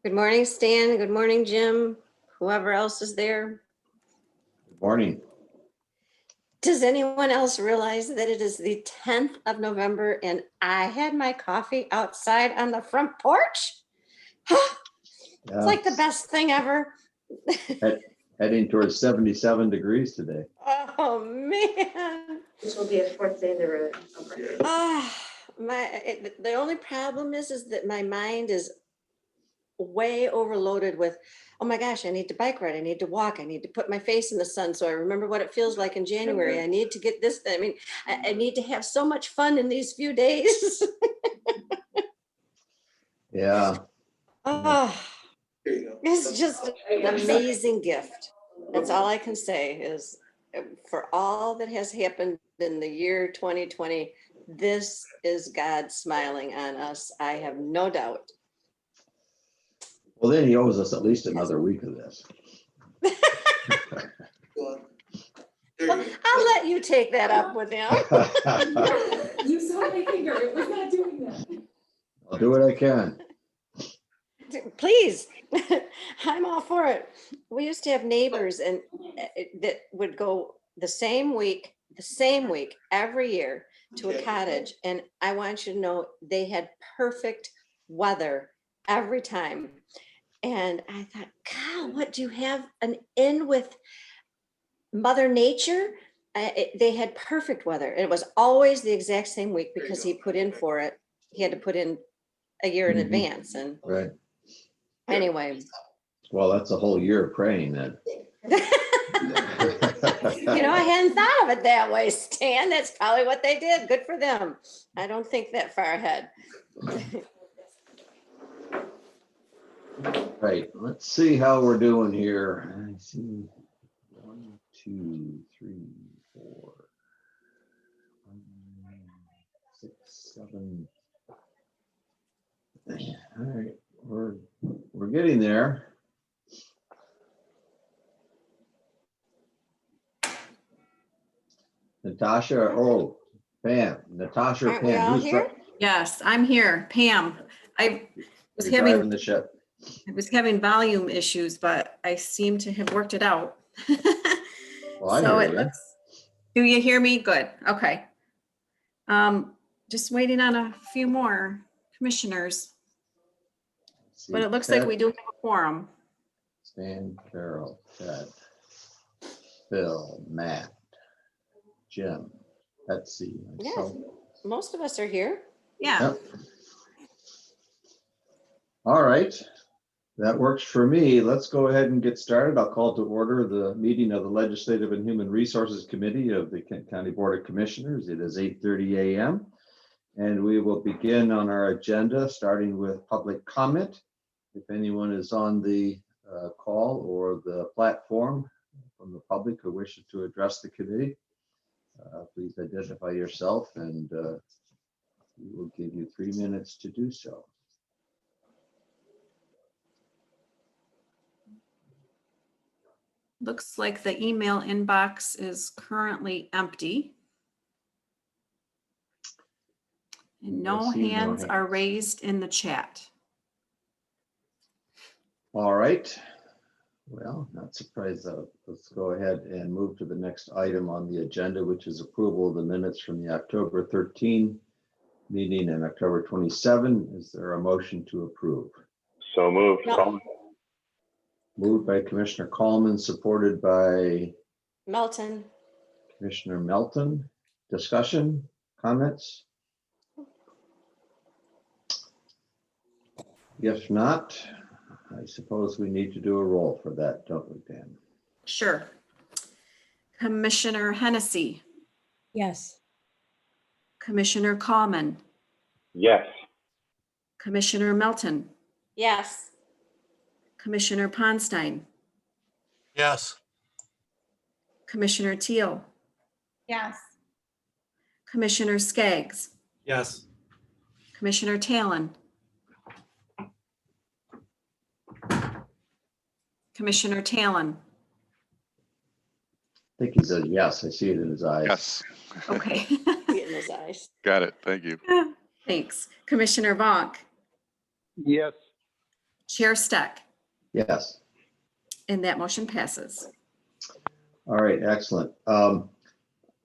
Good morning, Stan. Good morning, Jim. Whoever else is there. Good morning. Does anyone else realize that it is the 10th of November and I had my coffee outside on the front porch? It's like the best thing ever. Heading towards 77 degrees today. Oh, man. This will be a fourth day in the road. The only problem is that my mind is way overloaded with, oh my gosh, I need to bike ride. I need to walk. I need to put my face in the sun so I remember what it feels like in January. I need to get this. I mean, I need to have so much fun in these few days. Yeah. It's just an amazing gift. That's all I can say is for all that has happened in the year 2020, this is God smiling on us. I have no doubt. Well, then he owes us at least another week of this. Well, I'll let you take that up with him. You saw my finger, it was not doing that. I'll do what I can. Please, I'm all for it. We used to have neighbors and that would go the same week every year to a cottage. And I want you to know they had perfect weather every time. And I thought, God, what do you have an in with Mother Nature? They had perfect weather. It was always the exact same week because he put in for it. He had to put in a year in advance. And Right. anyway. Well, that's a whole year of praying then. I hadn't thought of it that way, Stan. That's probably what they did. Good for them. I don't think that far ahead. Right. Let's see how we're doing here. I see 1, 2, 3, 4, 5, 6, 7. All right. We're getting there. Natasha, Pam. Natasha, Aren't we Pam. all Who's here? Yes, I'm here, Pam. I was driving the ship? having volume issues, but I seem to have worked it out. Well, I So hear it you. looks, do you hear me? Good, okay. Just waiting on a few more commissioners, See, but it looks like Ted, we do have a quorum. Stan, Carol, Ted, Bill, Matt, Jim, Betsy, Yes, myself. most of us are here. Yeah, Yep. All right, that works for me. Let's go ahead and get started. I'll call to order the meeting of the Legislative and Human Resources Committee of the Kent County Board of Commissioners. It is 8:30 a.m. and we will begin on our agenda, starting with public comment. If anyone is on the call or the platform from the public who wishes to address the committee, please identify yourself and we will give you 3 minutes to do so. looks like the email inbox is currently empty. And no I see no hands are hands. raised in the chat. All right. Well, not surprised though. Let's go ahead and move to the next item on the agenda, which is approval of the minutes from the October 13 meeting and October 27. Is there a motion to approve? So moved. No. Moved by Commissioner Coleman, supported by Melton. Commissioner Melton. Discussion, comments? If not, I suppose we need to do a roll for that, don't we, Pam? Sure. Commissioner Hennessy, Yes. Commissioner Coleman, Yes. Commissioner Melton, Yes. Commissioner Ponstein, Yes. Commissioner Teal, Yes. Commissioner Skaggs, Yes. Commissioner Talon, Commissioner Talon. I think he said yes. I see it in his eyes. Yes, Okay. See it in his eyes. got it. Thank you. Thanks. Commissioner Vonk, Yes. Chair Steck, Yes. and that motion passes. All right, excellent.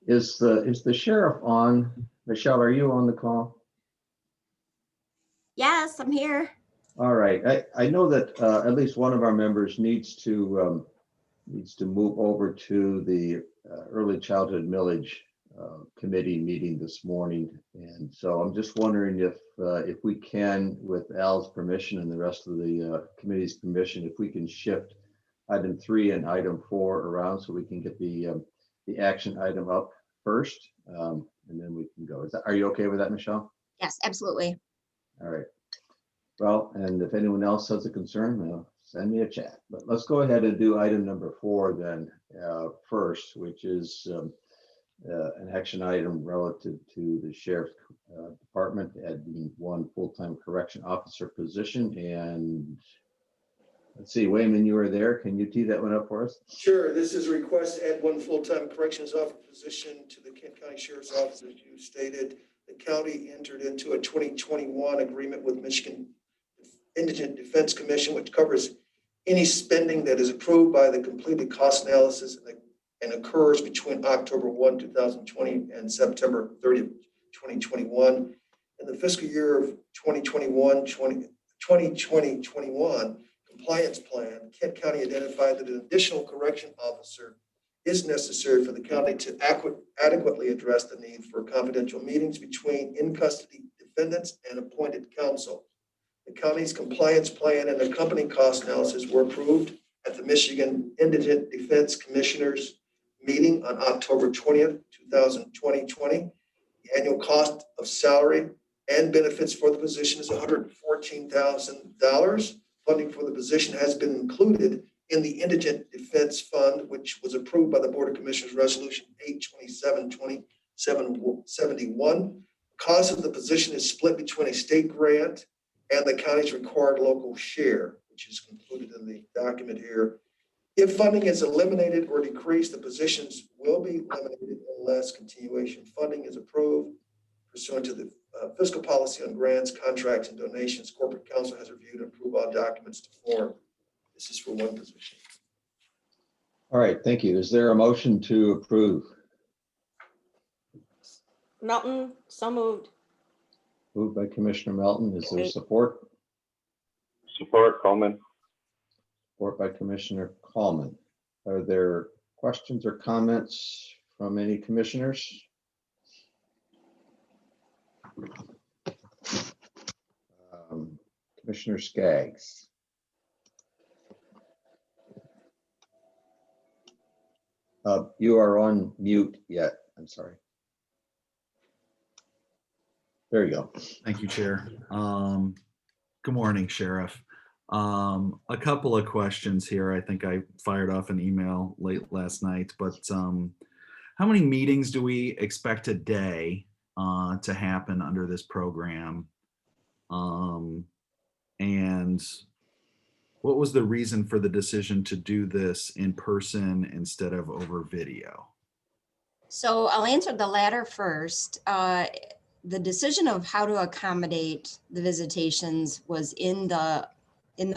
Is the sheriff on? Michelle, are you on the call? Yes, I'm here. All right, I know that at least one of our members needs to move over to the early childhood millage committee meeting this morning. And so I'm just wondering if we can, with Al's permission and the rest of the committee's permission, if we can shift item 3 and item 4 around so we can get the action item up first, and then we can go. Are you okay with that, Michelle? Yes, absolutely. All right. Well, and if anyone else has a concern, send me a chat. But let's go ahead and do item number 4 then first, which is an action item relative to the sheriff's department adding 1 full-time correction officer position. And let's see, Wayman, you were there. Can you tee that one up for us? Sure. This is a request to add 1 full-time corrections officer position to the Kent County Sheriff's Office. As you stated, the county entered into a 2021 agreement with Michigan Indigent Defense Commission, which covers any spending that is approved by the completed cost analysis and occurs between October 1, 2020 and September 30, 2021. In the fiscal year of 2021 compliance plan, Kent County identified that an additional correction officer is necessary for the county to adequately address the need for confidential meetings between in-custody defendants and appointed counsel. The county's compliance plan and accompanying cost analysis were approved at the Michigan Indigent Defense Commissioners meeting on October 20th, 2020. The annual cost of salary and benefits for the position is $114,000. Funding for the position has been included in the Indigent Defense Fund, which was approved by the Board of Commissioners Resolution 827-2071. Cost of the position is split between a state grant and the county's required local share, which is included in the document here. If funding is eliminated or decreased, the positions will be eliminated unless continuation funding is approved pursuant to the fiscal policy on grants, contracts, and donations. Corporate Counsel has reviewed and approved all documents to form. This is for 1 position. All right, thank you. Is there a motion to approve? Melton, so moved. Moved by Commissioner Melton. Is there support? Support, Coleman. Support by Commissioner Coleman. Are there questions or comments from any commissioners? Commissioner Skaggs. You are on mute yet. I'm sorry. There you go. Thank you, Chair. Good morning, Sheriff. A couple of questions here. I think I fired off an email late last night, but how many meetings do we expect a day to happen under this program? And what was the reason for the decision to do this in person instead of over video? So I'll answer the latter first. The decision of how to accommodate the visitations was in the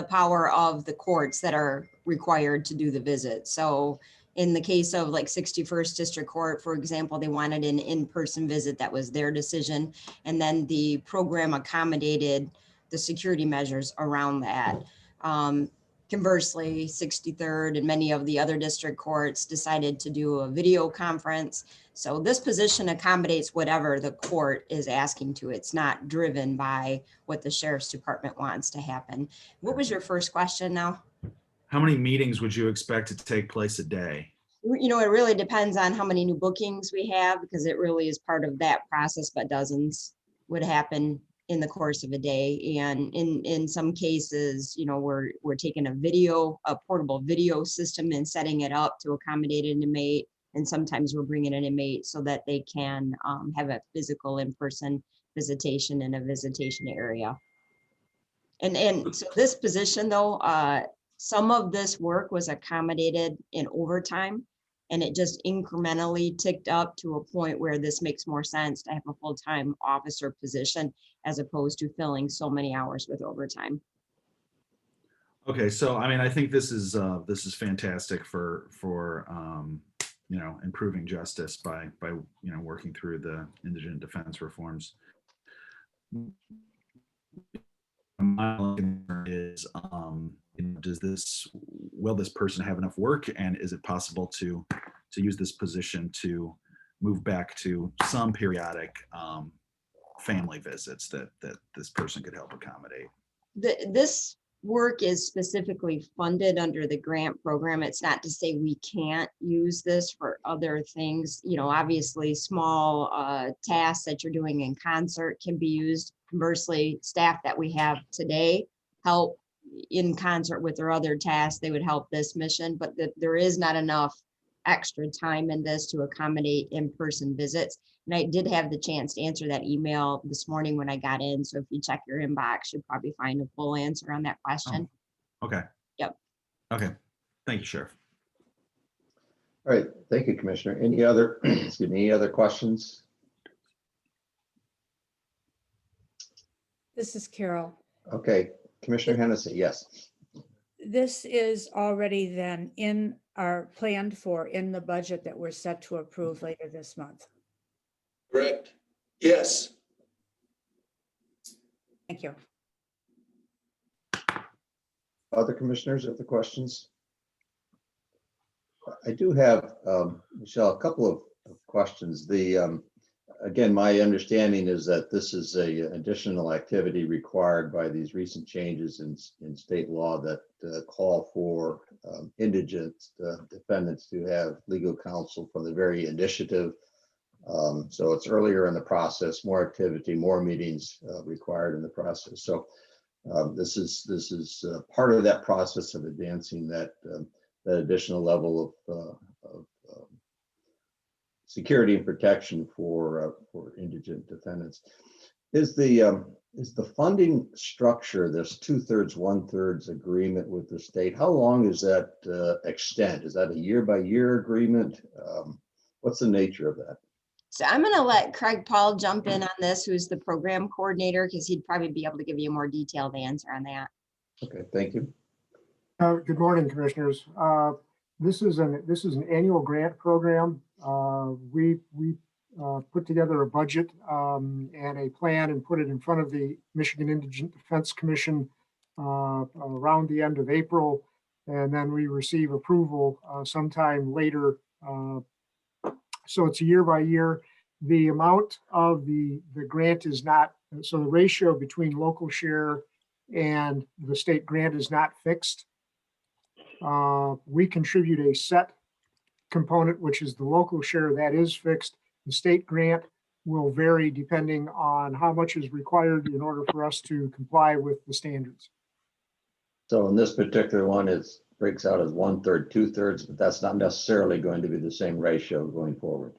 power of the courts that are required to do the visit. So in the case of like 61st District Court, for example, they wanted an in-person visit. That was their decision. And then the program accommodated the security measures around that. Conversely, 63rd and many of the other district courts decided to do a video conference. So this position accommodates whatever the court is asking to. It's not driven by what the sheriff's department wants to happen. What was your first question now? How many meetings would you expect to take place a day? You know, it really depends on how many new bookings we have, because it really is part of that process, but dozens would happen in the course of a day. And in some cases, you know, we're taking a portable video system and setting it up to accommodate an inmate. And sometimes we're bringing an inmate so that they can have a physical in-person visitation in a visitation area. And so this position though, some of this work was accommodated in overtime, and it just incrementally ticked up to a point where this makes more sense to have a full-time officer position as opposed to filling so many hours with overtime. Okay, so I mean, I think this is fantastic for improving justice by working through the indigent defense reforms. My concern is, will this person have enough work, and is it possible to use this position to move back to some periodic family visits that this person could help accommodate? This work is specifically funded under the grant program. It's not to say we can't use this for other things. Obviously, small tasks that you're doing in concert can be used. Conversely, staff that we have today help in concert with their other tasks. They would help this mission, but there is not enough extra time in this to accommodate in-person visits. And I did have the chance to answer that email this morning when I got in. So if you check your inbox, you'll probably find a full answer on that question. Okay. Yep. Okay. Thank you, Sheriff. All right, thank you, Commissioner. Any other, excuse me, any other questions? This is Carol. Okay, Commissioner Hennessy, yes. This is already then planned for in the budget that we're set to approve later this month. Correct. Yes. Thank you. Other commissioners have the questions? I do have, Michelle, a couple of questions. Again, my understanding is that this is an additional activity required by these recent changes in state law that call for indigent defendants to have legal counsel from the very initiative. So it's earlier in the process, more activity, more meetings required in the process. So this is part of that process of advancing that additional level of security and protection for indigent defendants. Is the funding structure, this 2/3, 1/3 agreement with the state, how long is that extent? Is that a year-by-year agreement? What's the nature of that? So I'm going to let Craig Paul jump in on this, who's the program coordinator, because he'd probably be able to give you a more detailed answer on that. Okay, thank you. Good morning, commissioners. This is an annual grant program. We put together a budget and a plan and put it in front of the Michigan Indigent Defense Commission around the end of April, and then we receive approval sometime later. So it's a year by year. The amount of the grant is not, so the ratio between local share and the state grant is not fixed. We contribute a set component, which is the local share that is fixed. The state grant will vary depending on how much is required in order for us to comply with the standards. So in this particular one, it breaks out as 1/3, 2/3, but that's not necessarily going to be the same ratio going forward.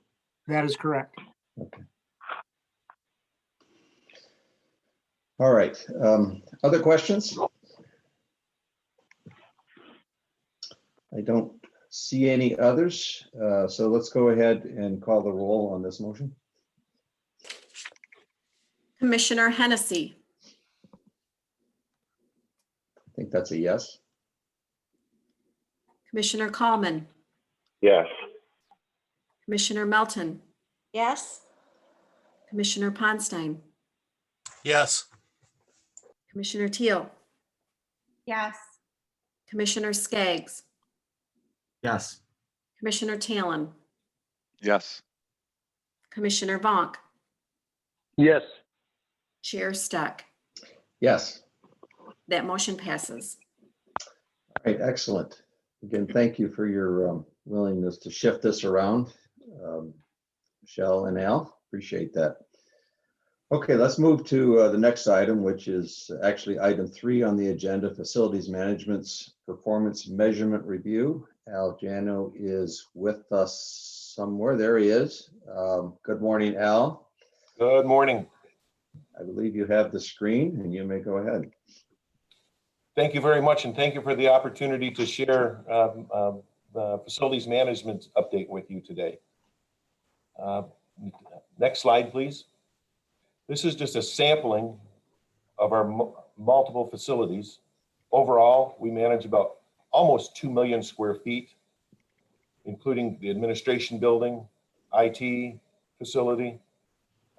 That is correct. Okay. All right. Other questions? I don't see any others. So let's go ahead and call the roll on this motion. Commissioner Hennessy, I think that's a yes. Commissioner Kallman, Yes. Commissioner Melton, Yes, Commissioner Ponstein, Yes. Commissioner Teal, Yes. Commissioner Skaggs, Yes. Commissioner Talon, Yes. Commissioner Vonk, Yes. Chair Stuck. Yes. That motion passes. All right, excellent. Again, thank you for your willingness to shift this around. Michelle and Al, appreciate that. Okay, let's move to the next item, which is actually item 3 on the agenda, Facilities Management's Performance Measurement Review. Al Jano is with us somewhere. There he is. Good morning, Al. Good morning. I believe you have the screen and you may go ahead. Thank you very much, and thank you for the opportunity to share the facilities management update with you today. Next slide, please. This is just a sampling of our multiple facilities Overall, we manage about almost 2 million square feet, including the administration building, IT facility,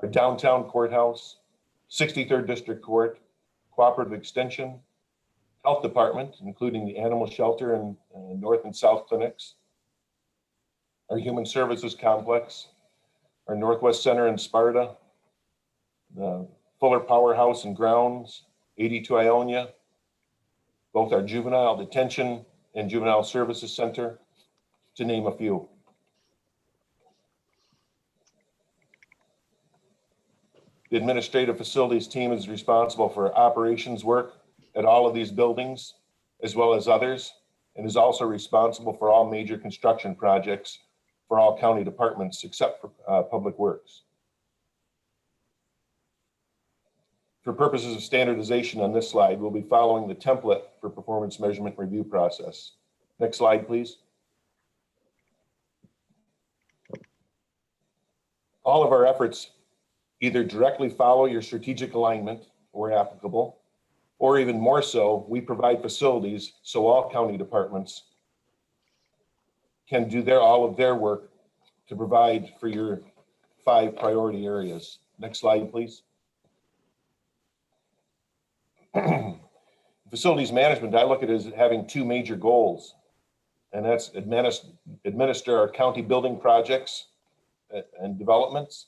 our downtown courthouse, 63rd District Court, Cooperative Extension, Health Department, including the animal shelter and North and South clinics, our Human Services Complex, our Northwest Center in Sparta, the Fuller Powerhouse and Grounds, 82 Ionia, both our Juvenile Detention and Juvenile Services Center, to name a few. The administrative facilities team is responsible for operations work at all of these buildings, as well as others, and is also responsible for all major construction projects for all county departments except for Public Works. For purposes of standardization on this slide, we'll be following the template for performance measurement review process. Next slide, please. All of our efforts either directly follow your strategic alignment where applicable, or even more so, we provide facilities so all county departments can do all of their work to provide for your 5 priority areas. Next slide, please. Facilities management, I look at it as having 2 major goals, and that's administer our county building projects and developments,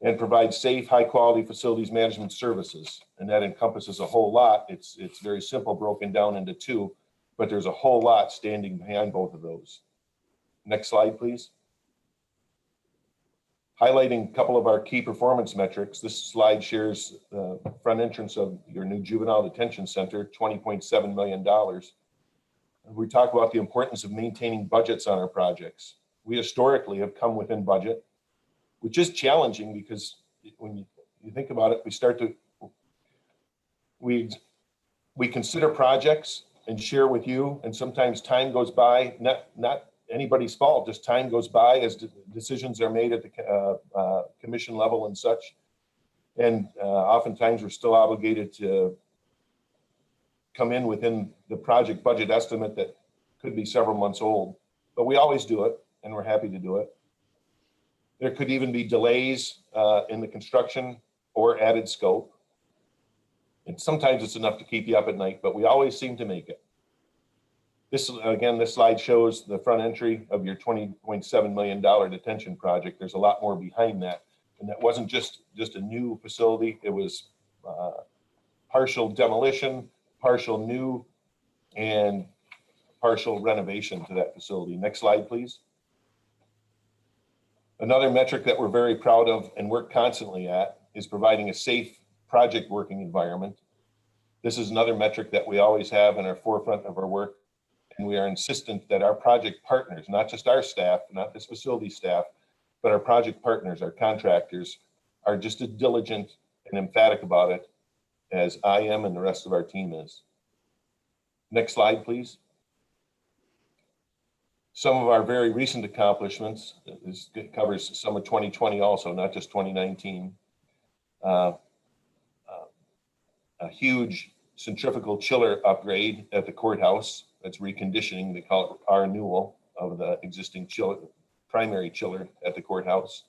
and provide safe, high-quality facilities management services. And that encompasses a whole lot. It's very simple, broken down into 2, but there's a whole lot standing behind both of those. Next slide, please. Highlighting a couple of our key performance metrics, this slide shares the front entrance of your new Juvenile Detention Center, $20.7 million. We talk about the importance of maintaining budgets on our projects. We historically have come within budget, which is challenging because when you think about it, we consider projects and share with you, and sometimes time goes by, not anybody's fault, just time goes by as decisions are made at the commission level and such. And oftentimes we're still obligated to come in within the project budget estimate that could be several months old, but we always do it and we're happy to do it. There could even be delays in the construction or added scope. And sometimes it's enough to keep you up at night, but we always seem to make it. This slide shows the front entry of your $20.7 million detention project. There's a lot more behind that. And that wasn't just a new facility. It was partial demolition, partial new, and partial renovation to that facility. Next slide, please. Another metric that we're very proud of and work constantly at is providing a safe project working environment. This is another metric that we always have in our forefront of our work. And we are insistent that our project partners, not just our staff, not this facility staff, but our project partners, our contractors, are just as diligent and emphatic about it as I am and the rest of our team is. Next slide, please. Some of our very recent accomplishments, this covers some of 2020 also, not just 2019. A huge centrifugal chiller upgrade at the courthouse. That's reconditioning, they call it our renewal of the existing primary chiller at the courthouse.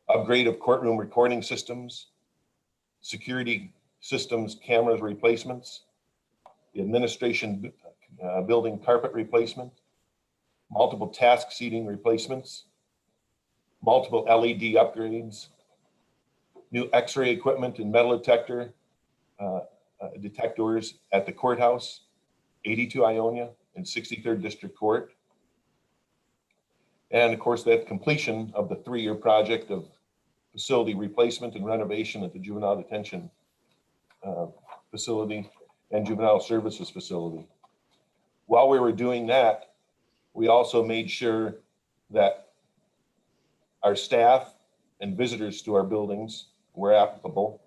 Upgrade of courtroom recording systems, security systems, cameras replacements, the administration building carpet replacement, multiple task seating replacements, multiple LED upgrades, new X-ray equipment and metal detectors at the courthouse, 82 Ionia and 63rd District Court. And of course, that completion of the 3-year project of facility replacement and renovation at the Juvenile Detention Facility and Juvenile Services Facility. While we were doing that, we also made sure that our staff and visitors to our buildings, where applicable,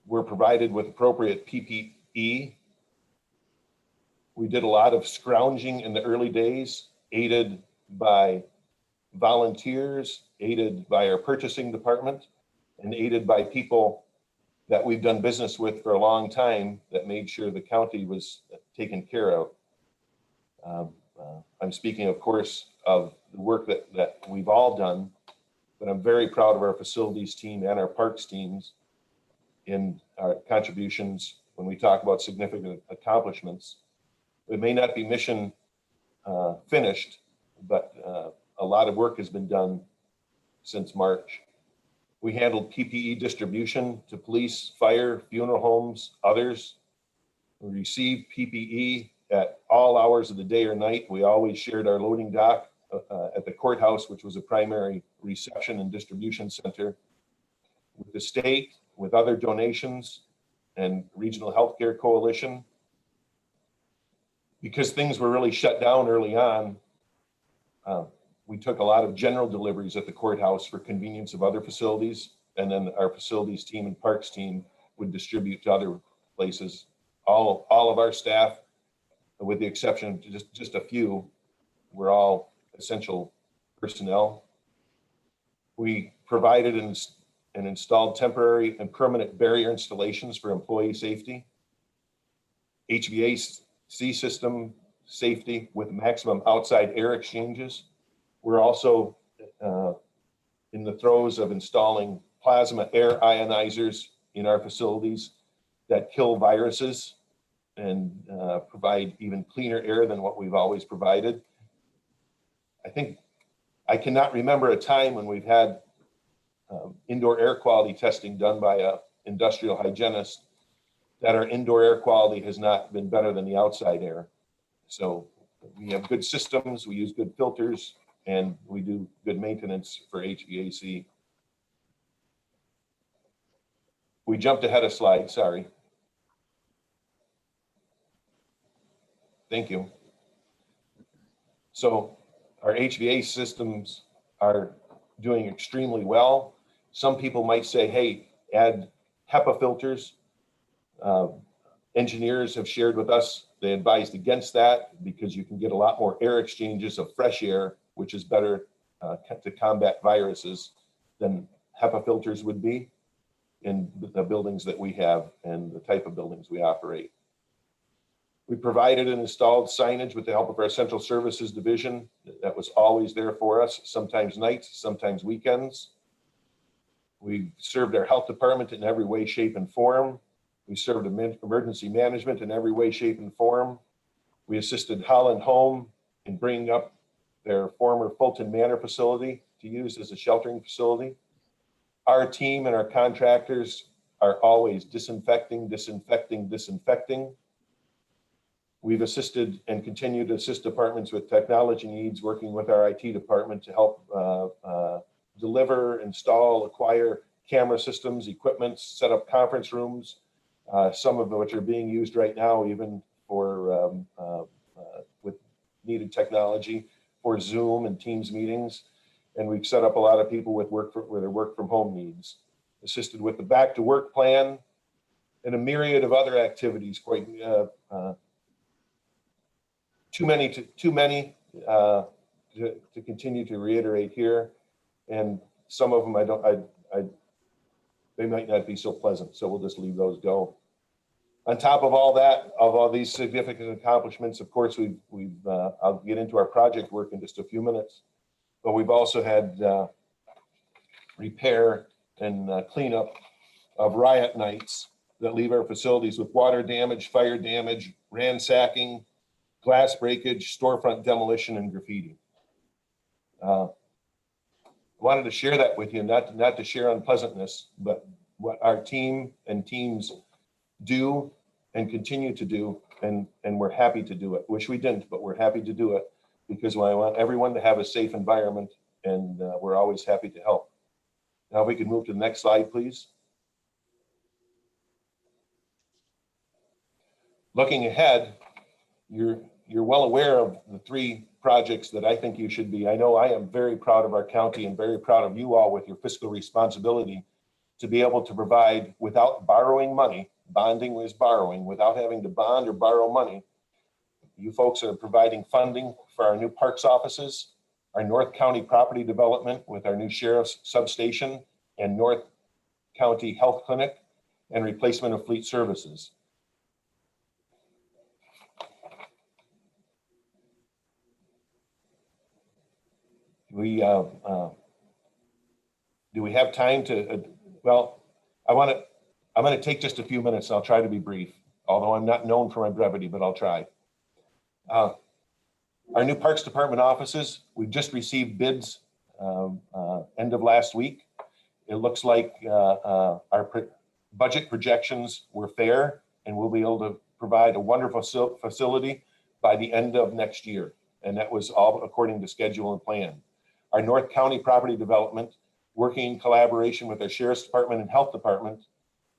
were provided with appropriate PPE. We did a lot of scrounging in the early days, aided by volunteers, aided by our purchasing department, and aided by people that we've done business with for a long time that made sure the county was taken care of. I'm speaking, of course, of the work that we've all done, but I'm very proud of our facilities team and our parks teams in our contributions when we talk about significant accomplishments. It may not be mission finished, but a lot of work has been done since March. We handled PPE distribution to police, fire, funeral homes, others. We received PPE at all hours of the day or night. We always shared our loading dock at the courthouse, which was a primary reception and distribution center, with the state, with other donations and Regional Healthcare Coalition. Because things were really shut down early on, we took a lot of general deliveries at the courthouse for convenience of other facilities. And then our facilities team and parks team would distribute to other places. All of our staff, with the exception of just a few, were all essential personnel. We provided and installed temporary and permanent barrier installations for employee safety, HVAC system safety with maximum outside air exchanges. We're also in the throes of installing plasma air ionizers in our facilities that kill viruses and provide even cleaner air than what we've always provided. I cannot remember a time when we've had indoor air quality testing done by an industrial hygienist that our indoor air quality has not been better than the outside air. So we have good systems, we use good filters, and we do good maintenance for HVAC. We jumped ahead a slide, sorry. Thank you. So our HVAC systems are doing extremely well. Some people might say, hey, add HEPA filters. Engineers have shared with us, they advised against that because you can get a lot more air exchanges of fresh air, which is better to combat viruses than HEPA filters would be in the buildings that we have and the type of buildings we operate. We provided and installed signage with the help of our Central Services Division. That was always there for us, sometimes nights, sometimes weekends. We served our health department in every way, shape, and form. We served emergency management in every way, shape, and form. We assisted Holland Home in bringing up their former Fulton Manor facility to use as a sheltering facility. Our team and our contractors are always disinfecting, disinfecting, disinfecting. We've assisted and continue to assist departments with technology needs, working with our IT department to help deliver, install, acquire camera systems, equipment, set up conference rooms, some of which are being used right now, even for with needed technology for Zoom and Teams meetings. And we've set up a lot of people with their work from home needs, assisted with the back to work plan and a myriad of other activities, quite too many to continue to reiterate here. And some of them they might not be so pleasant, so we'll just leave those go. On top of all that, of all these significant accomplishments, of course, I'll get into our project work in just a few minutes, but we've also had repair and cleanup of riot nights that leave our facilities with water damage, fire damage, ransacking, glass breakage, storefront demolition, and graffiti. I wanted to share that with you, not to share unpleasantness, but what our team and teams do and continue to do, and we're happy to do it. Wish we didn't, but we're happy to do it because I want everyone to have a safe environment, and we're always happy to help. Now, if we could move to the next slide, please. Looking ahead, you're well aware of the 3 projects that I think you should be. I know I am very proud of our county and very proud of you all with your fiscal responsibility to be able to provide without borrowing money. Bonding is borrowing, without having to bond or borrow money. You folks are providing funding for our new parks offices, our North County property development with our new sheriff's substation and North County Health Clinic, and replacement of fleet services. Do we have time to, well, I'm going to take just a few minutes and I'll try to be brief, although I'm not known for my brevity, but I'll try. Our new Parks Department offices, we've just received bids end of last week. It looks like our budget projections were fair and we'll be able to provide a wonderful facility by the end of next year. And that was all according to schedule and plan. Our North County Property Development, working in collaboration with our Sheriff's Department and Health Department.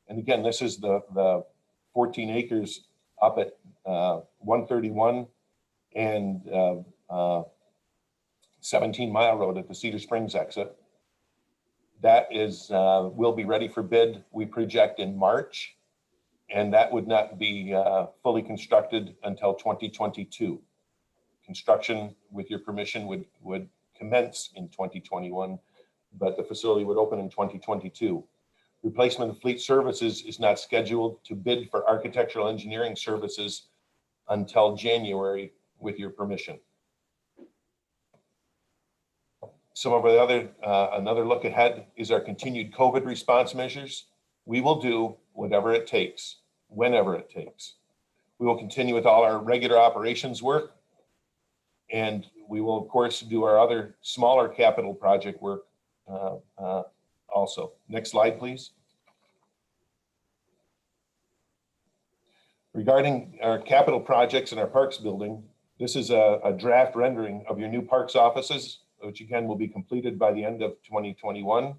And again, this is the 14 acres up at 131 and 17 Mile Road at the Cedar Springs exit. That is, will be ready for bid, we project in March, and that would not be fully constructed until 2022. Construction, with your permission, would commence in 2021, but the facility would open in 2022. Replacement of fleet services is not scheduled to bid for architectural engineering services until January, with your permission. Some of the other, another look ahead is our continued COVID response measures. We will do whatever it takes, whenever it takes. We will continue with all our regular operations work. And we will, of course, do our other smaller capital project work also. Next slide, please. Regarding our capital projects in our parks building, this is a draft rendering of your new parks offices, which again will be completed by the end of 2021.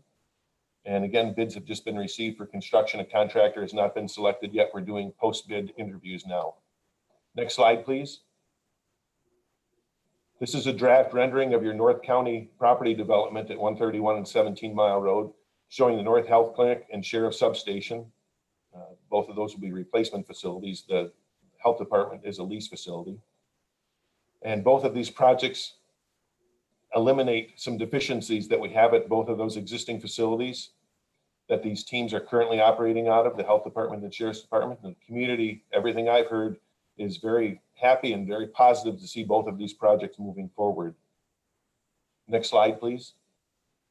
And again, bids have just been received for construction. A contractor has not been selected yet. We're doing post-bid interviews now. Next slide, please. This is a draft rendering of your North County Property Development at 131 and 17 Mile Road, showing the North Health Clinic and Sheriff Substation. Both of those will be replacement facilities. The Health Department is a lease facility. And both of these projects eliminate some deficiencies that we have at both of those existing facilities that these teams are currently operating out of, the Health Department and Sheriff's Department. And the community, everything I've heard, is very happy and very positive to see both of these projects moving forward. Next slide, please.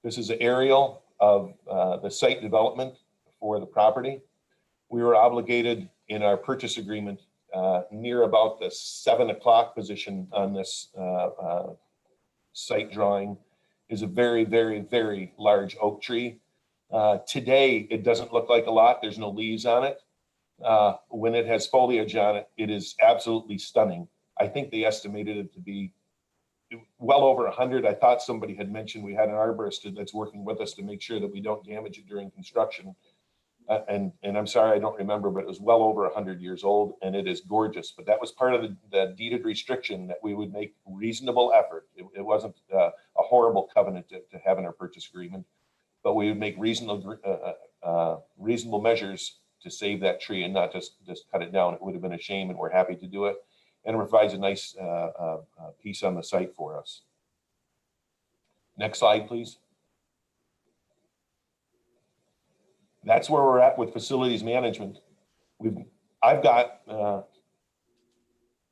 This is an aerial of the site development for the property. We were obligated in our purchase agreement near about the 7 o'clock position on this site drawing is a very, very, very large oak tree. Today, it doesn't look like a lot. There's no leaves on it. When it has foliage on it, it is absolutely stunning. I think they estimated it to be well over 100. I thought somebody had mentioned we had an arborist that's working with us to make sure that we don't damage it during construction. And I'm sorry, I don't remember, but it was well over 100 years old and it is gorgeous. But that was part of the deeded restriction, that we would make reasonable effort. It wasn't a horrible covenant to have in our purchase agreement, but we would make reasonable measures to save that tree and not just cut it down. It would have been a shame, and we're happy to do it. And it provides a nice piece on the site for us. Next slide, please. That's where we're at with facilities management. I've got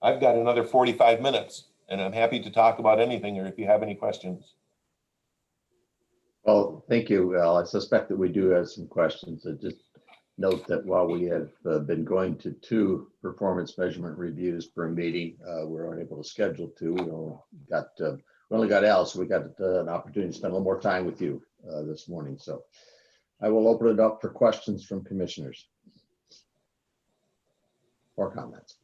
another 45 minutes, and I'm happy to talk about anything, or if you have any questions. Well, thank you, Al. I suspect that we do have some questions. I just note that while we have been going to 2 performance measurement reviews per meeting, we're unable to schedule 2. We only got Al, so we got an opportunity to spend a little more time with you this morning. So I will open it up for questions from commissioners or comments.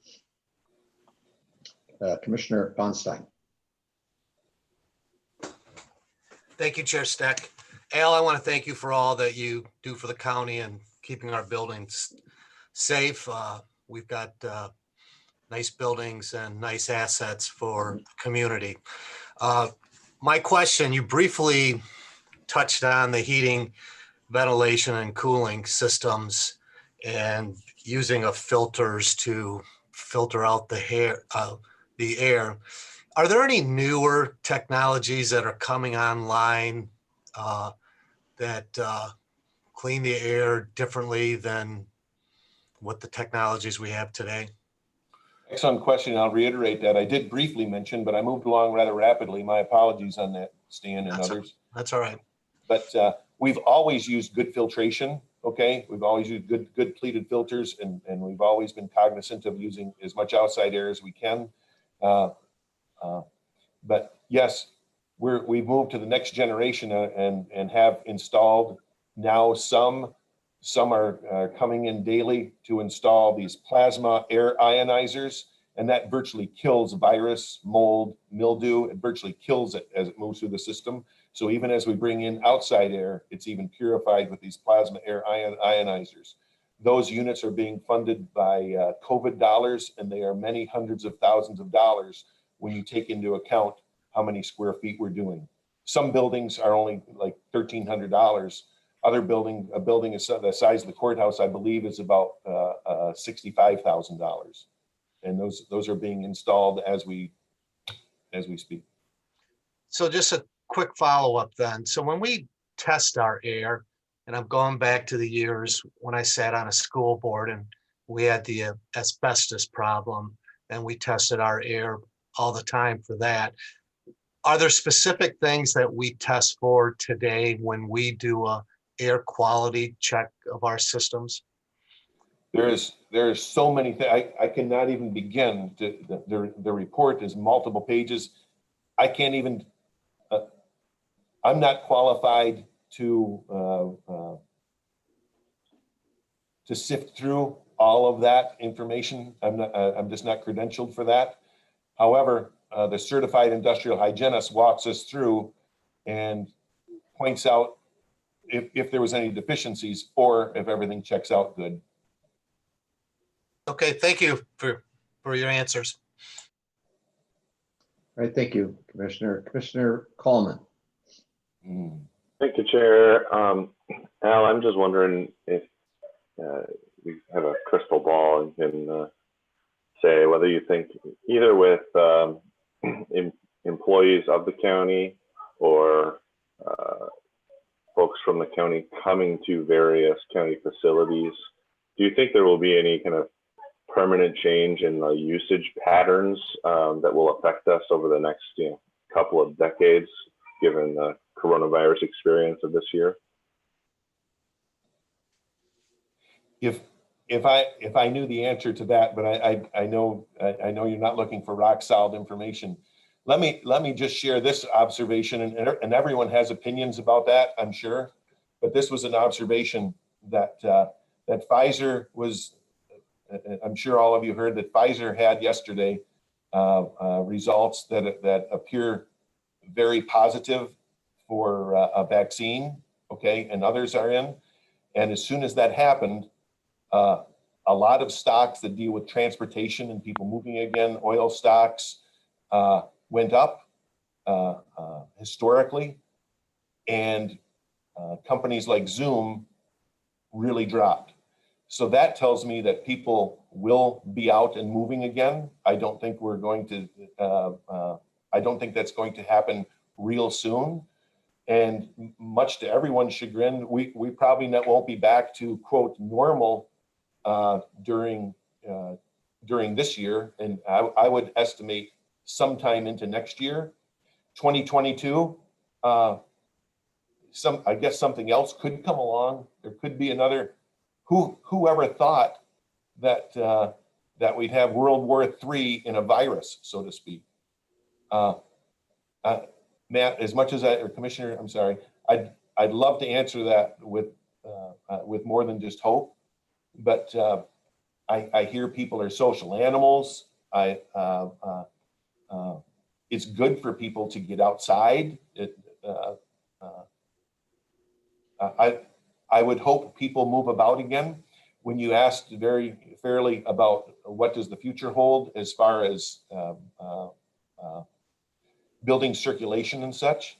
Commissioner Bonstein. Thank you, Chair Steck. Al, I want to thank you for all that you do for the county and keeping our buildings safe. We've got nice buildings and nice assets for the community. My question, you briefly touched on the heating, ventilation, and cooling systems and using of filters to filter out the air. Are there any newer technologies that are coming online that clean the air differently than with the technologies we have today? Excellent question. I'll reiterate that. I did briefly mention, but I moved along rather rapidly. My apologies on that, Stan and That's others. That's all right. But we've always used good filtration, okay? We've always used good pleated filters, and we've always been cognizant of using as much outside air as we can. But yes, we've moved to the next generation and have installed now some are coming in daily to install these plasma air ionizers, and that virtually kills virus, mold, mildew. It virtually kills it as it moves through the system. So even as we bring in outside air, it's even purified with these plasma air ionizers. Those units are being funded by COVID dollars, and they are many hundreds of thousands of dollars when you take into account how many square feet we're doing. Some buildings are only like $1,300. A building is the size of the courthouse, I believe, is about $65,000. And those are being installed as we speak. So just a quick follow-up then. So when we test our air, and I'm going back to the years when I sat on a school board and we had the asbestos problem, and we tested our air all the time for that. Are there specific things that we test for today when we do a air quality check of our systems? There's so many things. I cannot even begin to, the report is multiple pages. I can't even, I'm not qualified to sift through all of that information. I'm just not credentialed for that. However, the certified industrial hygienist walks us through and points out if there was any deficiencies or if everything checks out good. Okay, thank you for your answers. All right, thank you, Commissioner. Commissioner Coleman. Thank you, Chair. Al, I'm just wondering if we have a crystal ball and can say whether you think either with employees of the county or folks from the county coming to various county facilities, do you think there will be any kind of permanent change in the usage patterns that will affect us over the next couple of decades, given the coronavirus experience of this year? If I knew the answer to that, but I know you're not looking for rock solid information. Let me just share this observation, and everyone has opinions about that, I'm sure. But this was an observation that that Pfizer was. I'm sure all of you heard that Pfizer had yesterday results that appear very positive for a vaccine. Okay, and others are in. And as soon as that happened, a lot of stocks that deal with transportation and people moving again, oil stocks, went up historically, and companies like Zoom really dropped. So that tells me that people will be out and moving again. I don't think we're going to, I don't think that's going to happen real soon. And much to everyone's chagrin, we probably won't be back to quote normal during this year. And I would estimate sometime into next year, 2022. I guess something else could come along. There could be another. Whoever thought that that we'd have World War III in a virus, so to speak? Matt, as much as Commissioner, I'm sorry, I'd love to answer that with more than just hope, but I hear people are social animals. It's good for people to get outside. I would hope people move about again. When you asked very fairly about what does the future hold as far as building circulation and such,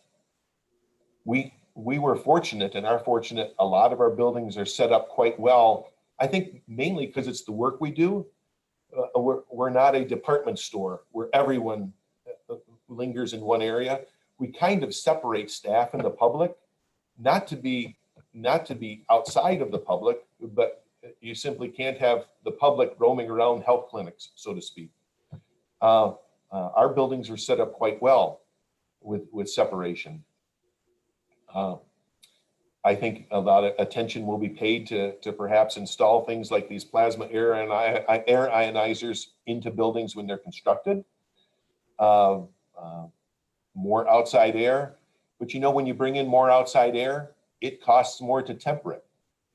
we were fortunate, and are fortunate. A lot of our buildings are set up quite well. I think mainly because it's the work we do. We're not a department store where everyone lingers in one area. We kind of separate staff and the public, not to be outside of the public, but you simply can't have the public roaming around health clinics, so to speak. Our buildings are set up quite well with separation. I think a lot of attention will be paid to perhaps install things like these plasma air ionizers into buildings when they're constructed. More outside air, but you know, when you bring in more outside air, it costs more to temper it.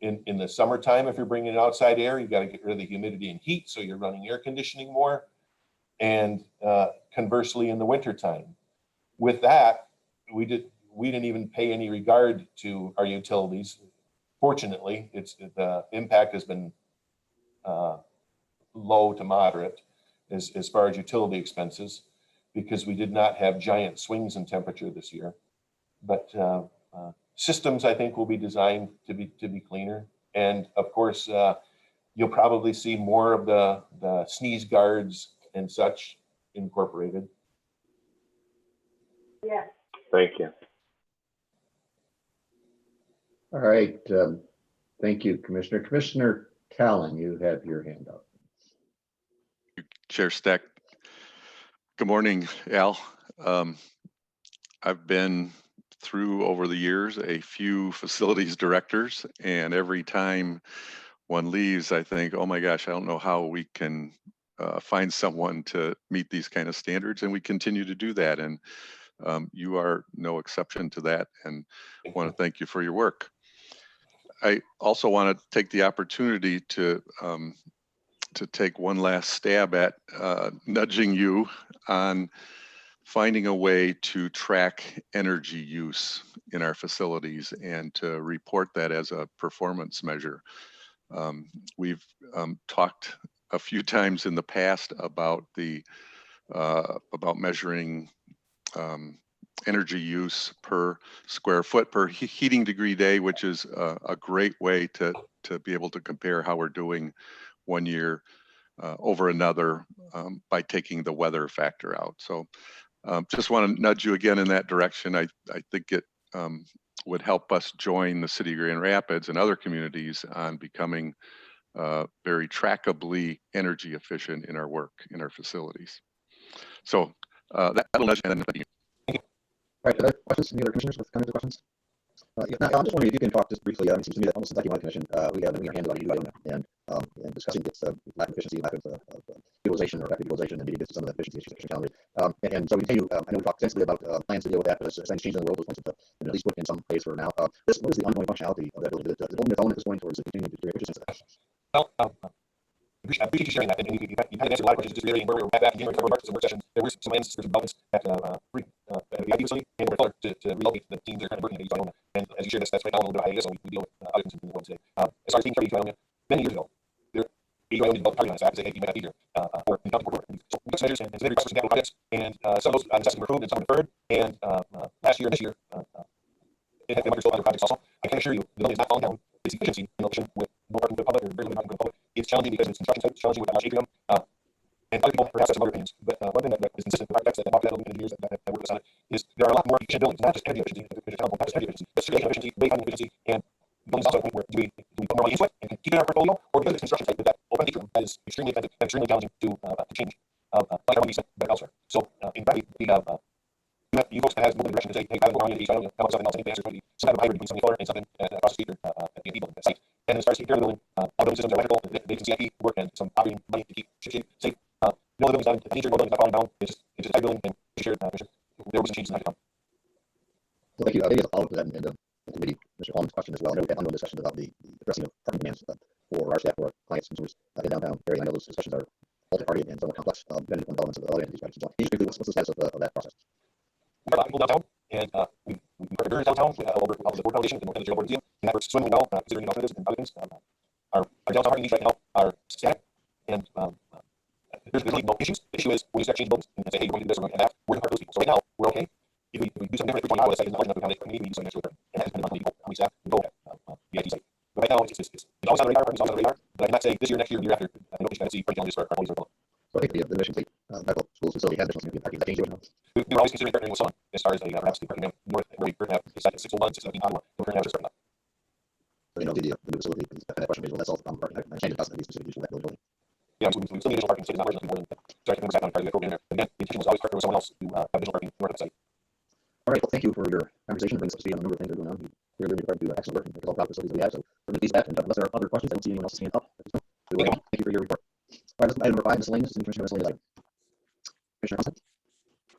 In the summertime, if you're bringing in outside air, you got to get rid of the humidity and heat, so you're running air conditioning more. And conversely, in the wintertime. With that, we didn't even pay any regard to our utilities. Fortunately, the impact has been low to moderate as far as utility expenses, because we did not have giant swings in temperature this year. But systems, I think, will be designed to be cleaner. And of course, you'll probably see more of the sneeze guards and such incorporated. Yeah. Thank you. All right. Thank you, Commissioner. Commissioner Callan, you have your hand up. Chair Steck. Good morning, Al. I've been through over the years a few facilities directors, and every time one leaves, I think, oh my gosh, I don't know how we can find someone to meet these kind of standards, and we continue to do that. And you are no exception to that, and want to thank you for your work. I also want to take the opportunity to take one last stab at nudging you on finding a way to track energy use in our facilities and to report that as a performance measure. We've talked a few times in the past about measuring energy use per square foot per heating degree day, which is a great way to be able to compare how we're doing one year over another by taking the weather factor out. So just want to nudge you again in that direction. I think it would help us join the city of Grand Rapids and other communities on becoming very trackably energy efficient in our work, in our facilities. So that'll nudge you. All right, other questions from the other commissioners with comments or questions? Yeah, now, I'm just wondering if you can talk just briefly. It seems to me that almost since I came on the commission, we have our hands on you, I don't know, and discussing its lack of efficiency, lack of utilization or effective utilization, and maybe some of the efficiency issues that are challenging. And so we continue. I know we talked extensively about plans to deal with that, but as things change in the world, those plans have been at least put in some place for now. What is the ongoing functionality of that building? Is it holding its own at this point, or is it continuing to increase efficiency? Well, I appreciate you sharing that. And you've had answered a lot of questions, just reiterating where we were back in January, February, March, some work sessions. There were some plans for developments at the IT facility and we're to relocate the teams that are currently working at East Ionia. And as you shared, that's right now a little bit of hiatus, so we deal with items in the world today. As far as team carrying East Ionia, many years ago, East Ionia developed targeting us. I have to say, hey, you might not be here or in county court. So we took some measures and considered requests for some capital projects, and some of those necessity were approved and some were deferred. And last year and this year, it had been under projects also. I can assure you, the building is not falling down. It's efficiency in relation with no parking for the public or very limited parking for the public. It's challenging because it's construction site, it's challenging with that much atrium. And other people perhaps have some other opinions. But one thing that is consistent with architects that have walked that building in the years that work with us on it is there are a lot more efficient buildings, not just energy efficiency, not just energy efficiency, but circulation efficiency, wayfinding efficiency, and buildings also where do we put more money into it and keep it in our portfolio, or because it's construction site with that open atrium that is extremely expensive and extremely challenging to change. Like our money spent better elsewhere. So in fact, you folks that has moved in the direction to say, hey, I go around to East Ionia, how about something else? I think the answer is going to be some type of hybrid between something solar and something across the street or at the building site. And as far as taking care of the building, all building systems are electrical, they can CIP work and some operating money to keep ship safe. No other buildings done, the nature of buildings not falling down. It's just a tight building, and sure, there will be some changes in that to come. Well, thank you. I think it's a follow-up to that and the committee, Mr. Holland's question as well. I know we've had ongoing discussions about the addressing of parking demands for our staff, for our clients, consumers in downtown area. I know those discussions are multi-party and somewhat complex, depending on developments of the other entities. Can you just briefly, what's the status of that process? We have a lot of people downtown, and we put a downtown over the board foundation and the general board museum, and that works swimmingly well, considering the alternatives and other things. Our downtown parking needs right now are static, and there's really no issues. The issue is when you start changing buildings and say, hey, we're going to do this, we're going to do that, we're going to part those people. So right now, we're okay. If we do something different, 320 hours, that is the margin of the foundation, we do something next to it. And that has been how many people, how many staff we go at the IT site. But right now, it's always on the radar, it's always on the radar, but I cannot say this year, next year, the year after, I know you can see pretty challenges for our employees. So I think the Mission State Medical Schools facility has additional significant parking. That changed we were always considering partnering with someone as far as perhaps the parking north, where we currently have decided 601, 617, Ottawa, we're currently just starting up. So, the new facility, that kind of question, that's all parking. decision was always partner with someone else to have additional working on the site. All right, well, thank you for your conversation. It brings us up to speed on a number of things that are going on. You really do excellent work and all the facilities that we have. So for these back, and unless there are other questions, I don't see anyone else hand up. Thank you for your report. All right, let's item number 5, miscellaneous. Any Commissioner miscellaneous item? Commissioner Johnson?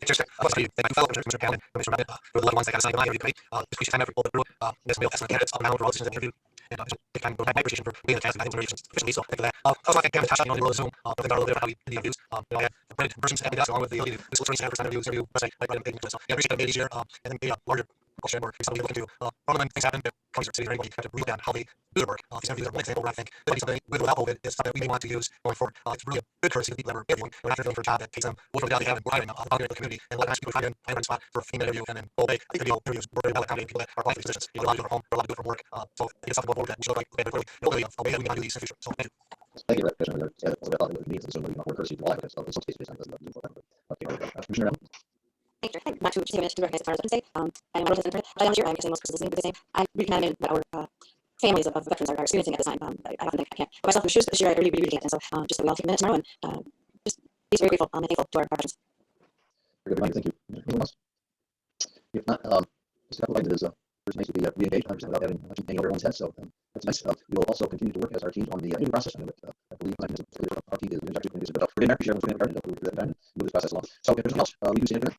Chair Stack, thank you, fellow Commissioner Palin, Commissioner Bennett, for the 11 ones that got assigned to my committee. Just appreciate time after pull through. This will be excellent candidates up and down for all decisions that interview. And just take time to have my appreciation for being the task. I think it's efficiently. So thank you for that. Also, I thank Natasha, you know, the role of Zoom. I think about a little bit about how we do the interviews. I had the printed versions at the desk along with the ability to whistle screen for interview website, like right in the so yeah, I appreciate that maybe easier. And then the larger question or something we look into. When things happen, counties or city or anybody have to read down how they do their work. These interviews are one example where I think that something with or without COVID is something that we may want to use going forward. It's really a good courtesy to people that are interviewing. We're not feeling for a job that takes them away from the job they have and we're hiring them out in the community and let nice people find a spot for a female interview and then go away. I think the interviews work very well accommodating people that are applying for these positions. You know, a lot of people are home, a lot of people are from work. So I think it's something that we should like really a way that we can do these in the future. So thank you. Thank you, Commissioner. Yeah, that's what I thought it would be. It's certainly not more courtesy to all of us. So in some cases, it's not important. Okay, Commissioner Allen? Thank you. Not to just take a minute to recognize as far as I can say. I'm not a veteran, but I'm sure I'm guessing most persons listening to the same. I'm really kind of what our families of veterans are experiencing at this time. I often think I can't put myself in the shoes, but this year I really can't. And so just that we all take a minute tomorrow and just be very grateful and thankful to our veterans. Very good, thank you. Anyone else? If not, just a couple of items. It's nice to be re-engaged 100% without having much hanging over everyone's head. So that's nice. We will also continue to work as our teams on the interview process. I believe our team is doing a good job. But we're getting back to share what's going on. We'll move this process along. So if there's anything else, we do see anything.